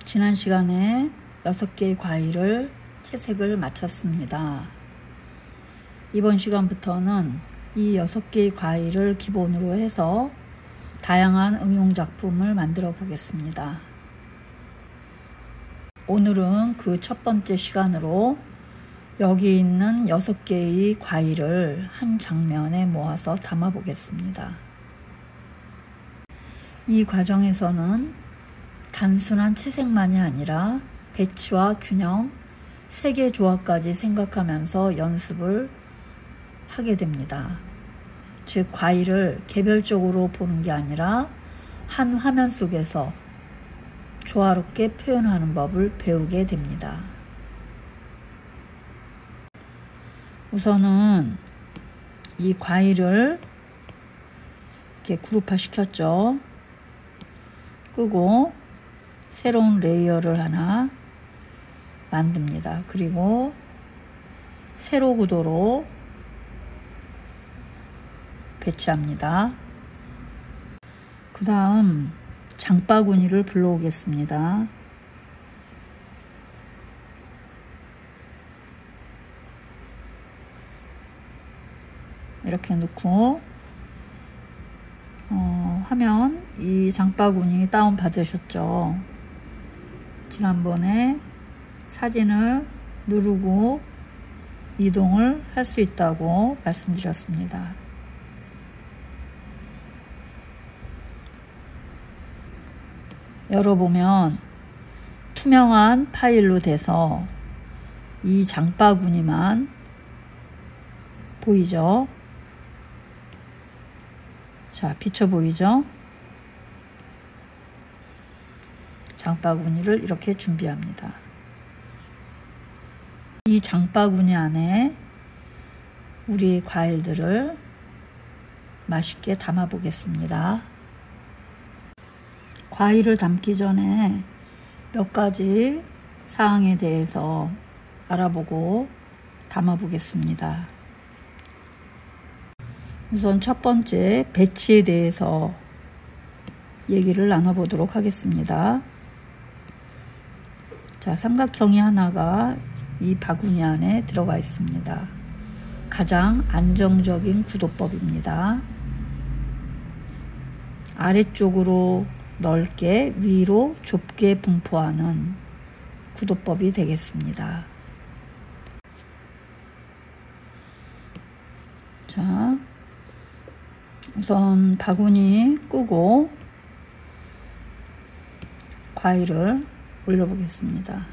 지난 시간에 6개의 과일을 채색을 마쳤습니다. 이번 시간부터는 이 6개의 과일을 기본으로 해서 다양한 응용 작품을 만들어 보겠습니다. 오늘은 그 첫 번째 시간으로 여기 있는 6개의 과일을 한 장면에 모아서 담아 보겠습니다. 이 과정에서는 단순한 채색만이 아니라 배치와 균형, 색의 조화까지 생각하면서 연습을 하게 됩니다. 즉, 과일을 개별적으로 보는 게 아니라 한 화면 속에서 조화롭게 표현하는 법을 배우게 됩니다. 우선은 이 과일을 이렇게 그룹화 시켰죠. 끄고 새로운 레이어를 하나 만듭니다. 그리고 세로 구도로 배치합니다. 그 다음 장바구니를 불러오겠습니다. 이렇게 넣고 화면 이 장바구니 다운 받으셨죠? 지난번에 사진을 누르고 이동을 할 수 있다고 말씀드렸습니다. 열어보면 투명한 파일로 돼서 이 장바구니만 보이죠? 자, 비쳐 보이죠? 장바구니를 이렇게 준비합니다. 이 장바구니 안에 우리 과일들을 맛있게 담아 보겠습니다. 과일을 담기 전에 몇 가지 사항에 대해서 알아보고 담아 보겠습니다. 우선 첫 번째, 배치에 대해서 얘기를 나눠보도록 하겠습니다. 자, 삼각형이 하나가 이 바구니 안에 들어가 있습니다. 가장 안정적인 구도법입니다. 아래쪽으로 넓게, 위로 좁게 분포하는 구도법이 되겠습니다. 자, 우선 바구니 끄고 과일을 올려보겠습니다.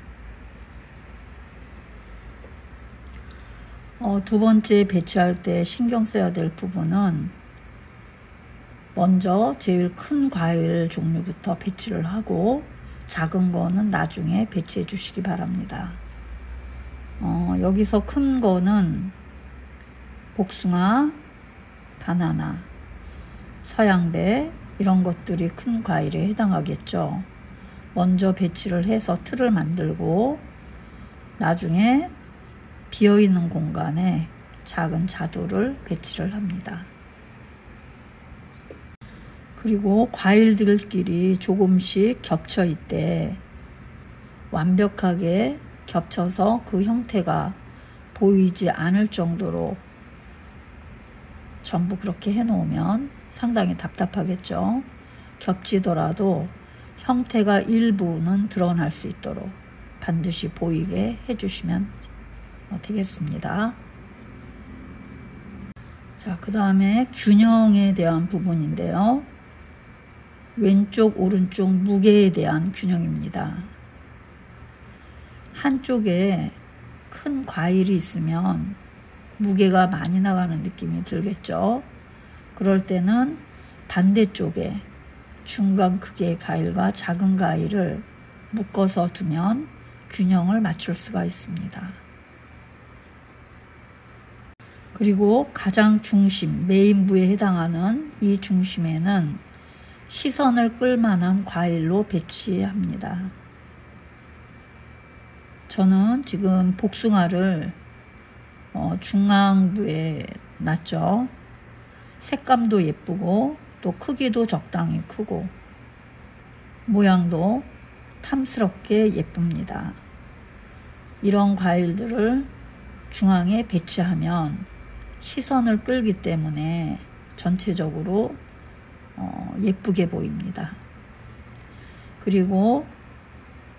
두 번째 배치할 때 신경 써야 될 부분은 먼저 제일 큰 과일 종류부터 배치를 하고 작은 거는 나중에 배치해 주시기 바랍니다. 여기서 큰 거는 복숭아, 바나나, 서양배 이런 것들이 큰 과일에 해당하겠죠. 먼저 배치를 해서 틀을 만들고 나중에 비어있는 공간에 작은 자두를 배치를 합니다. 그리고 과일들끼리 조금씩 겹쳐 있대 완벽하게 겹쳐서 그 형태가 보이지 않을 정도로 전부 그렇게 해 놓으면 상당히 답답하겠죠. 겹치더라도 형태가 일부는 드러날 수 있도록 반드시 보이게 해주시면 되겠습니다. 자, 그 다음에 균형에 대한 부분인데요. 왼쪽, 오른쪽 무게에 대한 균형입니다. 한쪽에 큰 과일이 있으면 무게가 많이 나가는 느낌이 들겠죠. 그럴 때는 반대쪽에 중간 크기의 과일과 작은 과일을 묶어서 두면 균형을 맞출 수가 있습니다. 그리고 가장 중심, 메인부에 해당하는 이 중심에는 시선을 끌만한 과일로 배치합니다. 저는 지금 복숭아를 중앙부에 놨죠. 색감도 예쁘고 또 크기도 적당히 크고 모양도 탐스럽게 예쁩니다. 이런 과일들을 중앙에 배치하면 시선을 끌기 때문에 전체적으로 예쁘게 보입니다. 그리고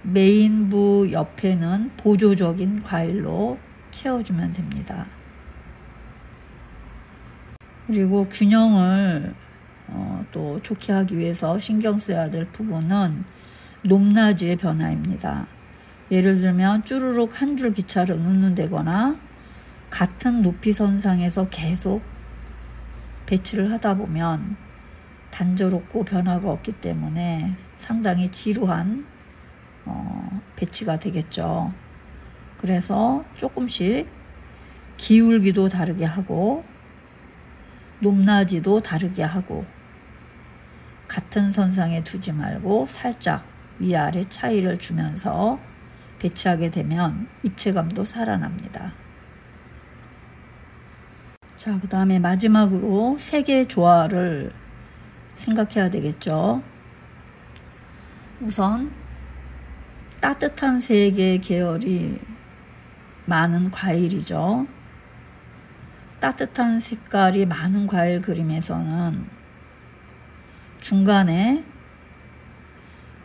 메인부 옆에는 보조적인 과일로 채워주면 됩니다. 그리고 균형을 또 좋게 하기 위해서 신경 써야 될 부분은 높낮이의 변화입니다. 예를 들면 쭈루룩 한 줄 기차를 놓는다거나 같은 높이 선상에서 계속 배치를 하다 보면 단조롭고 변화가 없기 때문에 상당히 지루한 배치가 되겠죠. 그래서 조금씩 기울기도 다르게 하고 높낮이도 다르게 하고 같은 선상에 두지 말고 살짝 위아래 차이를 주면서 배치하게 되면 입체감도 살아납니다. 자, 그 다음에 마지막으로 색의 조화를 생각해야 되겠죠. 우선 따뜻한 색의 계열이 많은 과일이죠. 따뜻한 색깔이 많은 과일 그림에서는 중간에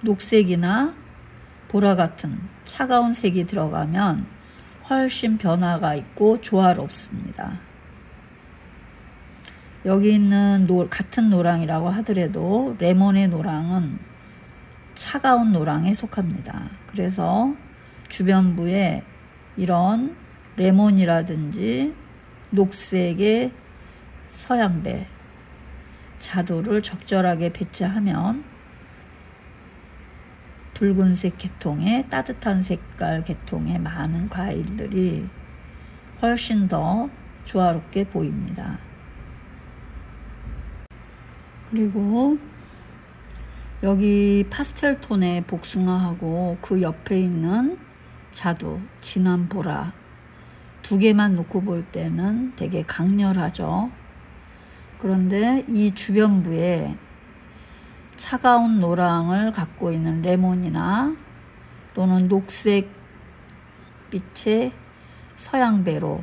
녹색이나 보라 같은 차가운 색이 들어가면 훨씬 변화가 있고 조화롭습니다. 여기 있는 같은 노랑이라고 하더라도 레몬의 노랑은 차가운 노랑에 속합니다. 그래서 주변부에 이런 레몬이라든지 녹색의 서양배, 자두를 적절하게 배치하면 붉은색 계통의 따뜻한 색깔 계통의 많은 과일들이 훨씬 더 조화롭게 보입니다. 그리고 여기 파스텔 톤의 복숭아하고 그 옆에 있는 자두, 진한 보라 두 개만 놓고 볼 때는 되게 강렬하죠. 그런데 이 주변부에 차가운 노랑을 갖고 있는 레몬이나 또는 녹색 빛의 서양배로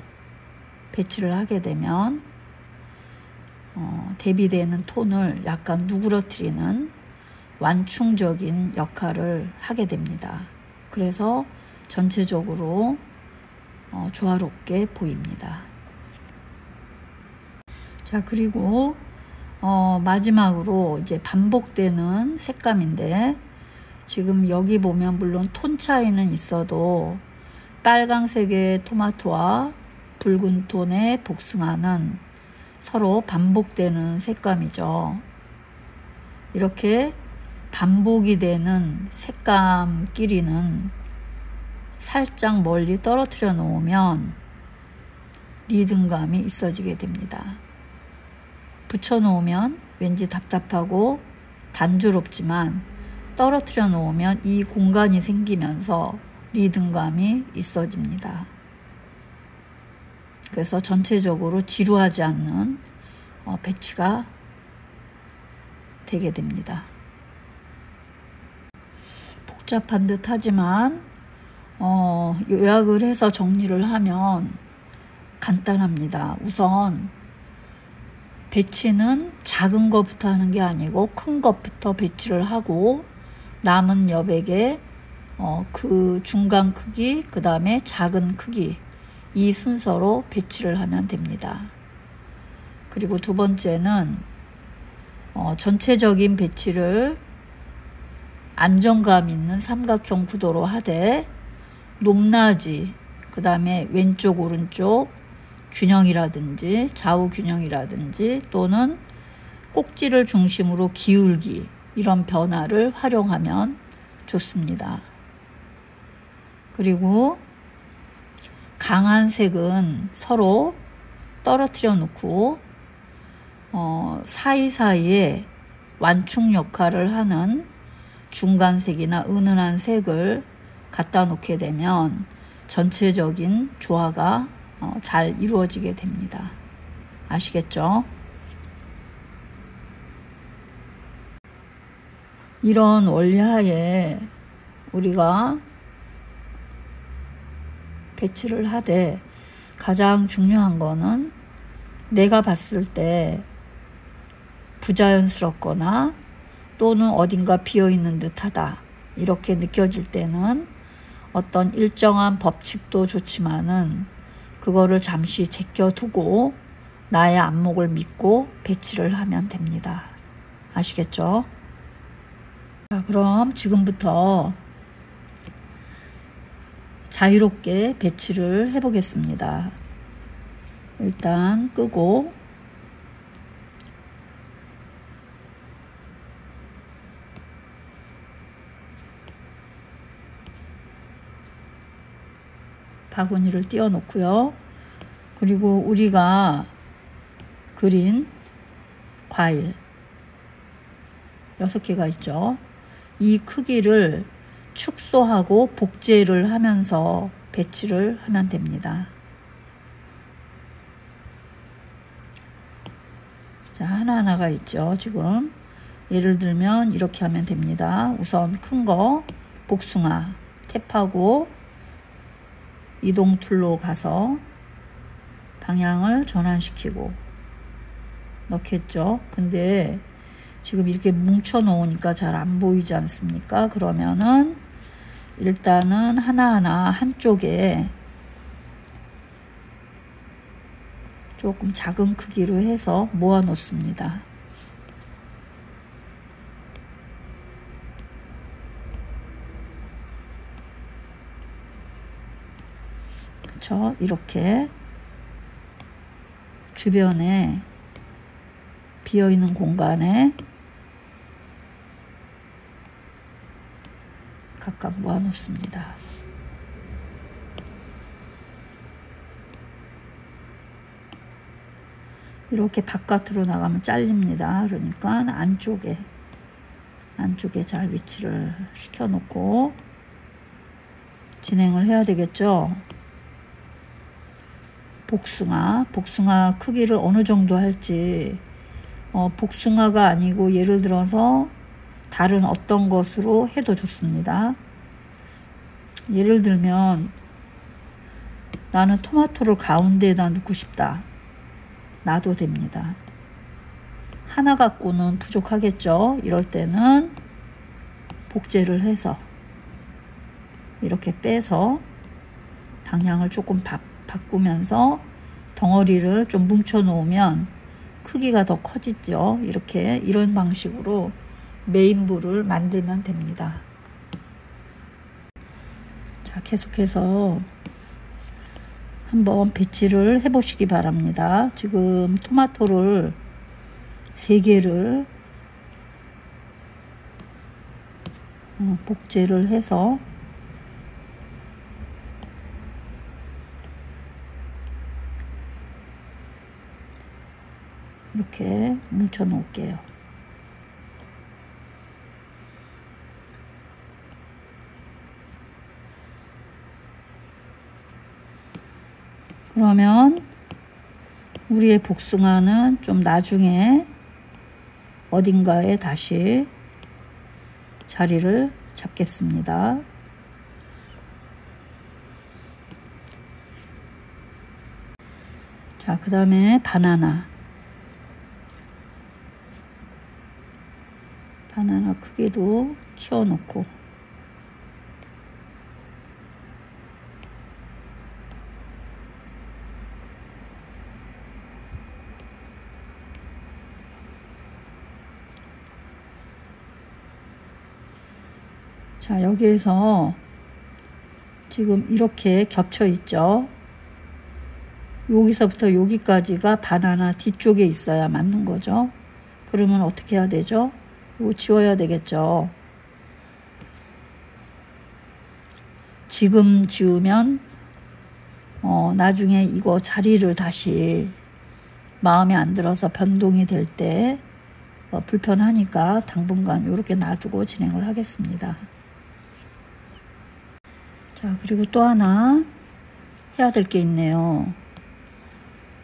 배치를 하게 되면 대비되는 톤을 약간 누그러뜨리는 완충적인 역할을 하게 됩니다. 그래서 전체적으로 조화롭게 보입니다. 자, 그리고 마지막으로 이제 반복되는 색감인데, 지금 여기 보면 물론 톤 차이는 있어도 빨강색의 토마토와 붉은 톤의 복숭아는 서로 반복되는 색감이죠. 이렇게 반복이 되는 색감끼리는 살짝 멀리 떨어뜨려 놓으면 리듬감이 있어지게 됩니다. 붙여 놓으면 왠지 답답하고 단조롭지만 떨어뜨려 놓으면 이 공간이 생기면서 리듬감이 있어집니다. 그래서 전체적으로 지루하지 않는 배치가 되게 됩니다. 복잡한 듯 하지만 요약을 해서 정리를 하면 간단합니다. 우선 배치는 작은 것부터 하는 게 아니고 큰 것부터 배치를 하고 남은 여백에 그 중간 크기, 그 다음에 작은 크기, 이 순서로 배치를 하면 됩니다. 그리고 두 번째는 전체적인 배치를 안정감 있는 삼각형 구도로 하되 높낮이, 그 다음에 왼쪽 오른쪽 균형이라든지 좌우 균형이라든지 또는 꼭지를 중심으로 기울기, 이런 변화를 활용하면 좋습니다. 그리고 강한 색은 서로 떨어뜨려 놓고 사이사이에 완충 역할을 하는 중간색이나 은은한 색을 갖다 놓게 되면 전체적인 조화가 잘 이루어지게 됩니다. 아시겠죠? 이런 원리하에 우리가 배치를 하되 가장 중요한 거는 내가 봤을 때 부자연스럽거나 또는 어딘가 비어있는 듯하다 이렇게 느껴질 때는 어떤 일정한 법칙도 좋지만은 그거를 잠시 제껴두고 나의 안목을 믿고 배치를 하면 됩니다. 아시겠죠? 자, 그럼 지금부터 자유롭게 배치를 해 보겠습니다. 일단 끄고 바구니를 띄워 놓고요. 그리고 우리가 그린 과일 6개가 있죠. 이 크기를 축소하고 복제를 하면서 배치를 하면 됩니다. 자, 하나하나가 있죠. 지금 예를 들면 이렇게 하면 됩니다. 우선 큰 거 복숭아 탭하고 이동 툴로 가서 방향을 전환시키고 넣겠죠. 근데 지금 이렇게 뭉쳐 놓으니까 잘 안 보이지 않습니까? 그러면은 일단은 하나하나 한쪽에 조금 작은 크기로 해서 모아 놓습니다. 그쵸? 이렇게 주변에 비어있는 공간에 각각 모아 놓습니다. 이렇게 바깥으로 나가면 잘립니다. 그러니까 안쪽에 잘 위치를 시켜 놓고 진행을 해야 되겠죠. 복숭아 크기를 어느 정도 할지 복숭아가 아니고 예를 들어서 다른 어떤 것으로 해도 좋습니다. 예를 들면 나는 토마토를 가운데에다 넣고 싶다. 놔도 됩니다. 하나 갖고는 부족하겠죠. 이럴 때는 복제를 해서 이렇게 빼서 방향을 조금 바꾸면서 덩어리를 좀 뭉쳐 놓으면 크기가 더 커지죠. 이런 방식으로 메인볼을 만들면 됩니다. 자, 계속해서 한번 배치를 해 보시기 바랍니다. 지금 토마토를 3개를 복제를 해서 이렇게 뭉쳐 놓을게요. 그러면 우리의 복숭아는 좀 나중에 어딘가에 다시 자리를 잡겠습니다. 자, 그 다음에 바나나 크기도 키워놓고 자, 여기에서 지금 이렇게 겹쳐 있죠. 여기서부터 여기까지가 바나나 뒤쪽에 있어야 맞는 거죠. 그러면 어떻게 해야 되죠? 이거 지워야 되겠죠. 지금 지우면 나중에 이거 자리를 다시 마음에 안 들어서 변동이 될 때 불편하니까 당분간 이렇게 놔두고 진행을 하겠습니다. 자, 그리고 또 하나 해야 될 게 있네요.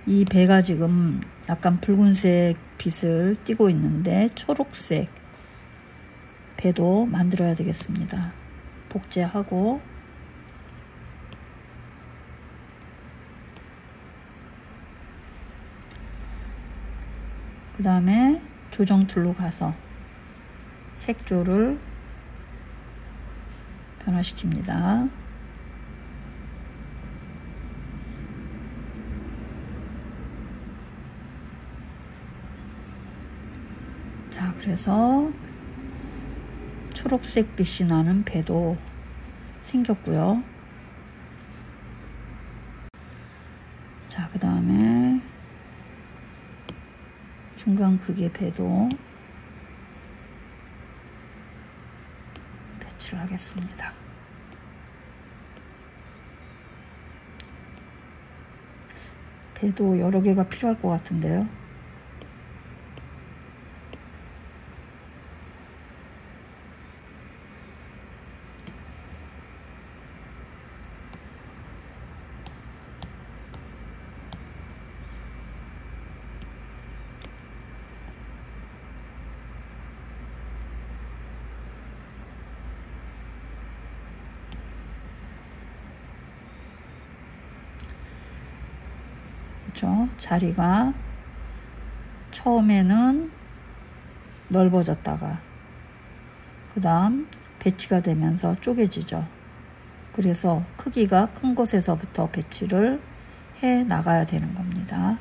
이 배가 지금 약간 붉은색 빛을 띠고 있는데 초록색 배도 만들어야 되겠습니다. 복제하고 그 다음에 조정 툴로 가서 색조를 변화시킵니다. 자, 그래서 초록색 빛이 나는 배도 생겼고요. 자, 그 다음에 중간 크기의 배도 배치를 하겠습니다. 배도 여러 개가 필요할 것 같은데요. 그렇죠? 자리가 처음에는 넓어졌다가 그 다음 배치가 되면서 쪼개지죠. 그래서 크기가 큰 곳에서부터 배치를 해 나가야 되는 겁니다.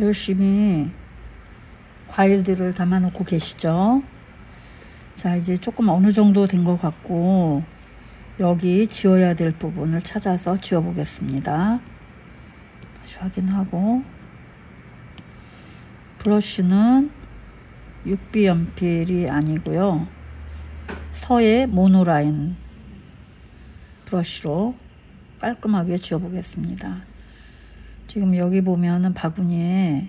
열심히 과일들을 담아 놓고 계시죠. 자, 이제 조금 어느 정도 된 것 같고 여기 지워야 될 부분을 찾아서 지워 보겠습니다. 다시 확인하고, 브러쉬는 6B 연필이 아니고요, 서예 모노라인 브러쉬로 깔끔하게 지워 보겠습니다. 지금 여기 보면은 바구니에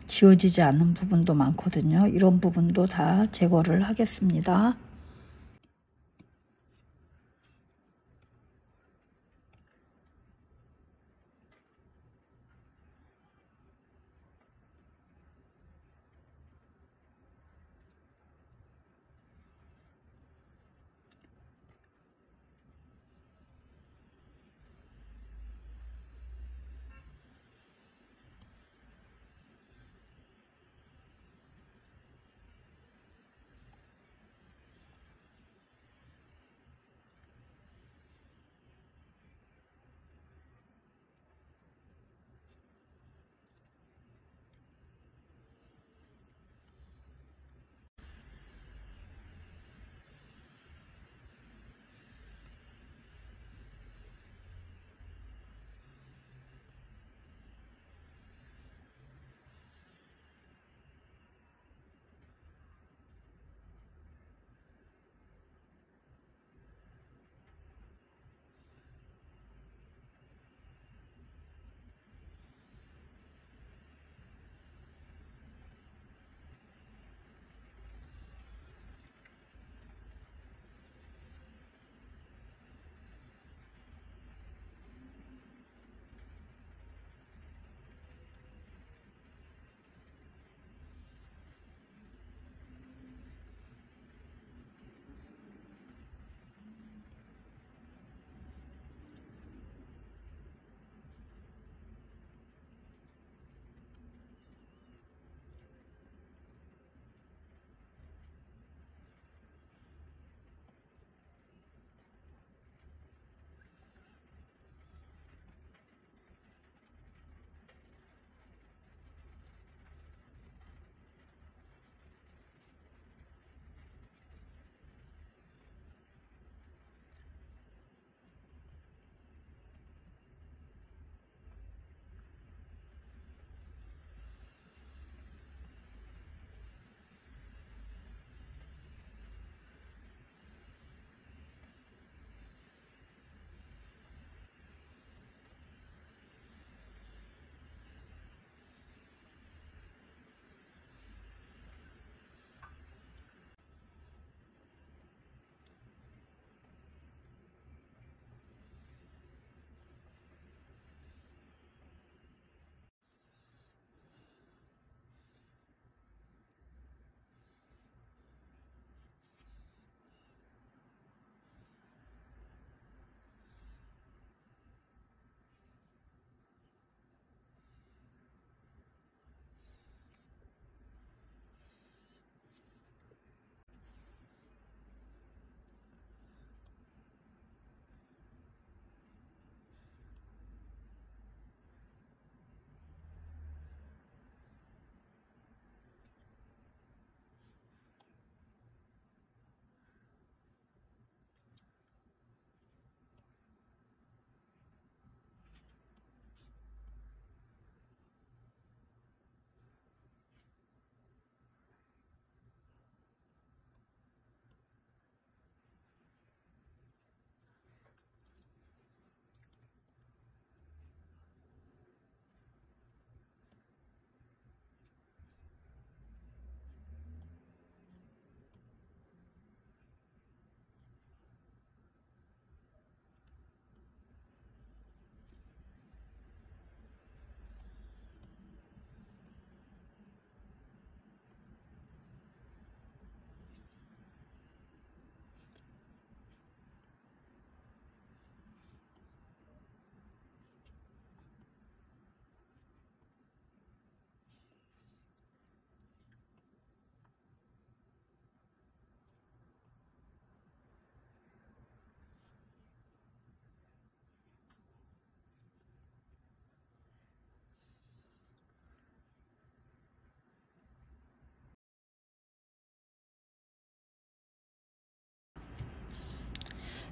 지워지지 않는 부분도 많거든요. 이런 부분도 다 제거를 하겠습니다.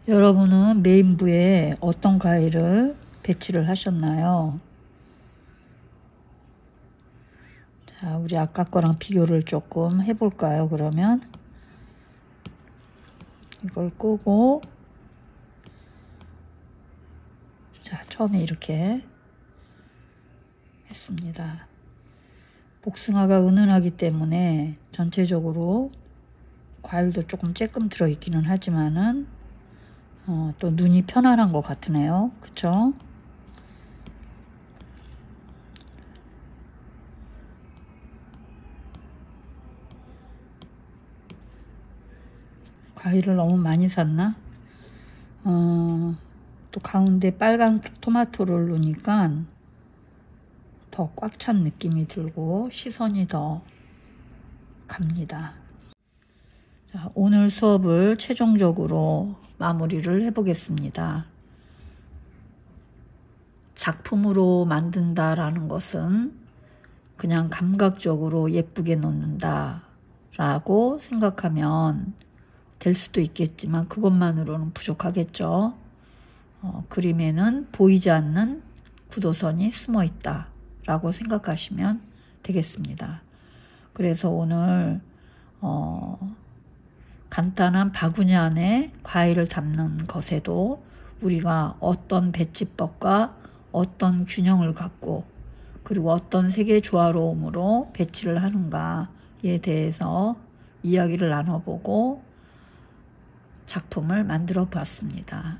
여러분은 메인부에 어떤 과일을 배치를 하셨나요? 자, 우리 아까 거랑 비교를 조금 해볼까요? 그러면 이걸 끄고, 자, 처음에 이렇게 했습니다. 복숭아가 은은하기 때문에 전체적으로 과일도 조금 쬐끔 들어있기는 하지만은 또 눈이 편안한 것 같으네요. 그쵸? 과일을 너무 많이 샀나? 또 가운데 빨간 토마토를 넣으니까 더 꽉 찬 느낌이 들고 시선이 더 갑니다. 자, 오늘 수업을 최종적으로 마무리를 해보겠습니다. 작품으로 만든다라는 것은 그냥 감각적으로 예쁘게 놓는다 라고 생각하면 될 수도 있겠지만 그것만으로는 부족하겠죠. 그림에는 보이지 않는 구도선이 숨어 있다 라고 생각하시면 되겠습니다. 그래서 오늘 간단한 바구니 안에 과일을 담는 것에도 우리가 어떤 배치법과 어떤 균형을 갖고 그리고 어떤 색의 조화로움으로 배치를 하는가에 대해서 이야기를 나눠보고 작품을 만들어 봤습니다.